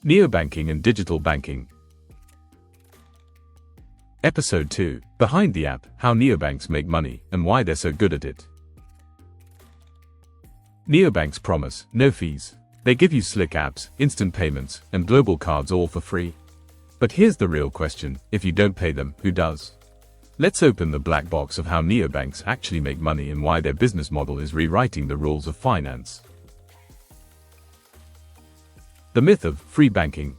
Neobanking and Digital Banking. Episode 2, Behind the App, How Neobanks Make Money, and Why They're So Good at It. Neobanks promise no fees. They give you slick apps, instant payments, and global cards all for free. But here's the real question, if you don't pay them, who does? Let's open the black box of how neobanks actually make money and why their business model is rewriting the rules of finance. The myth of free banking.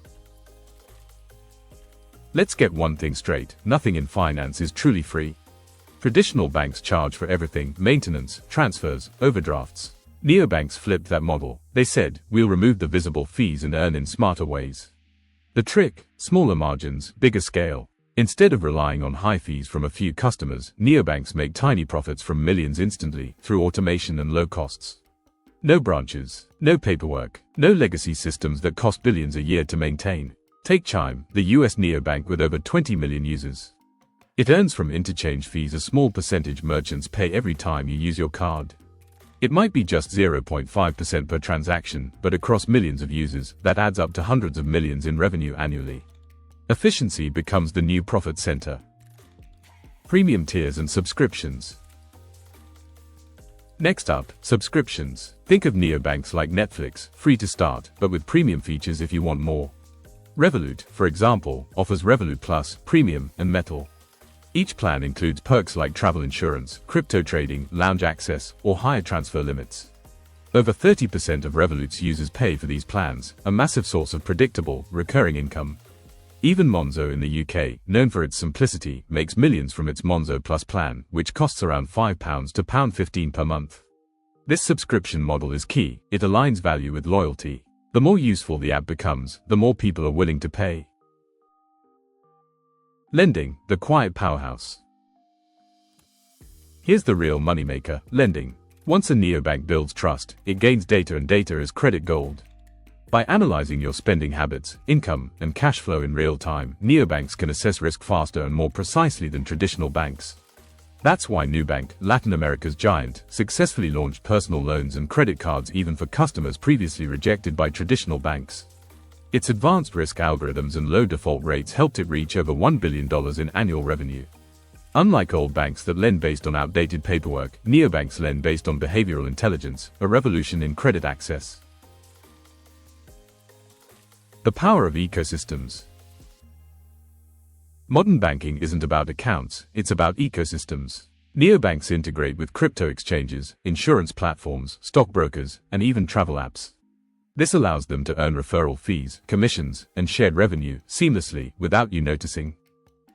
Let's get one thing straight, nothing in finance is truly free. Traditional banks charge for everything: maintenance, transfers, overdrafts. Neobanks flipped that model. They said, we'll remove the visible fees and earn in smarter ways. The trick: smaller margins, bigger scale. Instead of relying on high fees from a few customers, neobanks make tiny profits from millions instantly through automation and low costs. No branches, no paperwork, no legacy systems that cost billions a year to maintain. Take Chime, the US neobank with over 20 million users. It earns from interchange fees a small percentage merchants pay every time you use your card. It might be just 0.5% per transaction, but across millions of users, that adds up to hundreds of millions in revenue annually. Efficiency becomes the new profit center. Premium tiers and subscriptions. Next up, subscriptions. Think of neobanks like Netflix, free to start, but with premium features if you want more. Revolut, for example, offers Revolut Plus, Premium, and Metal. Each plan includes perks like travel insurance, crypto trading, lounge access, or higher transfer limits. Over 30% of Revolut's users pay for these plans, a massive source of predictable, recurring income. Even Monzo in the UK, known for its simplicity, makes millions from its Monzo Plus plan, which costs around £5 to £15 per month. This subscription model is key. It aligns value with loyalty. The more useful the app becomes, the more people are willing to pay. Lending, the quiet powerhouse. Here's the real moneymaker: lending. Once a neobank builds trust, it gains data, and data is credit gold. By analyzing your spending habits, income, and cash flow in real time, neobanks can assess risk faster and more precisely than traditional banks. That's why Nubank, Latin America's giant, successfully launched personal loans and credit cards even for customers previously rejected by traditional banks. Its advanced risk algorithms and low default rates helped it reach over $1 billion in annual revenue. Unlike old banks that lend based on outdated paperwork, neobanks lend based on behavioral intelligence, a revolution in credit access. The power of ecosystems. Modern banking isn't about accounts, it's about ecosystems. Neobanks integrate with crypto exchanges, insurance platforms, stockbrokers, and even travel apps. This allows them to earn referral fees, commissions, and shared revenue seamlessly without you noticing.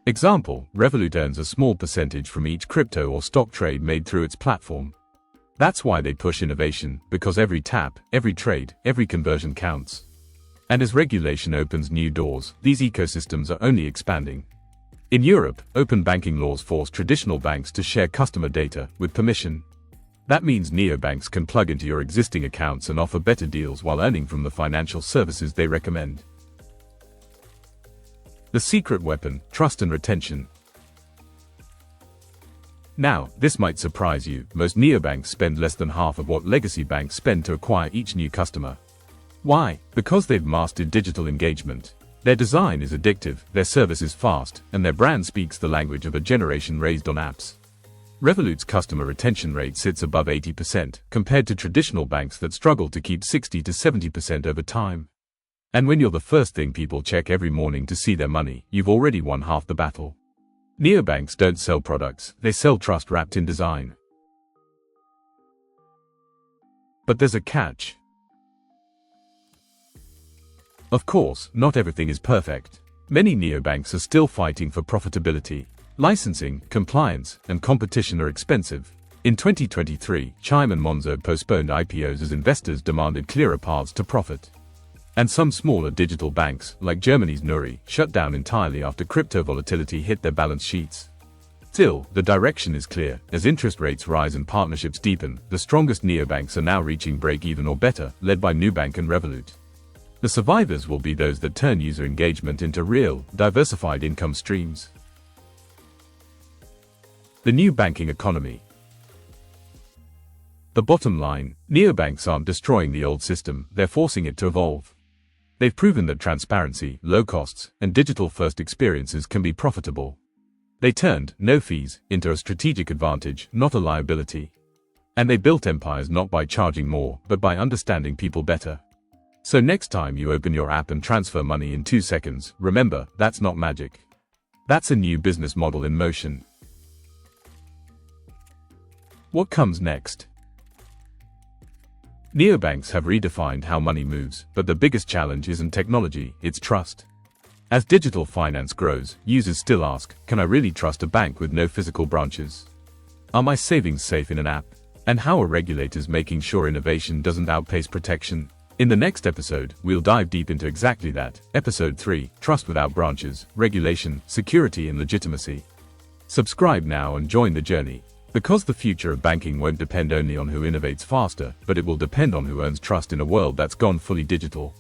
Example: Revolut earns a small percentage from each crypto or stock trade made through its platform. That's why they push innovation, because every tap, every trade, every conversion counts. And as regulation opens new doors, these ecosystems are only expanding. In Europe, open banking laws force traditional banks to share customer data with permission. That means neobanks can plug into your existing accounts and offer better deals while earning from the financial services they recommend. The secret weapon: trust and retention. Now, this might surprise you. Most neobanks spend less than half of what legacy banks spend to acquire each new customer. Why? Because they've mastered digital engagement. Their design is addictive, their service is fast, and their brand speaks the language of a generation raised on apps. Revolut's customer retention rate sits above 80%, compared to traditional banks that struggle to keep 60 to 70% over time. And when you're the first thing people check every morning to see their money, you've already won half the battle. Neobanks don't sell products, they sell trust wrapped in design. But there's a catch. Of course, not everything is perfect. Many neobanks are still fighting for profitability. Licensing, compliance, and competition are expensive. In 2023, Chime and Monzo postponed IPOs as investors demanded clearer paths to profit. And some smaller digital banks, like Germany's Nuri, shut down entirely after crypto volatility hit their balance sheets. Still, the direction is clear. As interest rates rise and partnerships deepen, the strongest neobanks are now reaching break-even or better, led by Nubank and Revolut. The survivors will be those that turn user engagement into real, diversified income streams. The new banking economy. The bottom line: neobanks aren't destroying the old system, they're forcing it to evolve. They've proven that transparency, low costs, and digital-first experiences can be profitable. They turned no fees into a strategic advantage, not a liability. And they built empires not by charging more, but by understanding people better. So next time you open your app and transfer money in 2 seconds, remember, that's not magic. That's a new business model in motion. What comes next? Neobanks have redefined how money moves, but the biggest challenge isn't technology, it's trust. As digital finance grows, users still ask, can I really trust a bank with no physical branches? Are my savings safe in an app? And how are regulators making sure innovation doesn't outpace protection? In the next episode, we'll dive deep into exactly that. Episode 3, Trust Without Branches, Regulation, Security and Legitimacy. Subscribe now and join the journey. Because the future of banking won't depend only on who innovates faster, but it will depend on who earns trust in a world that's gone fully digital.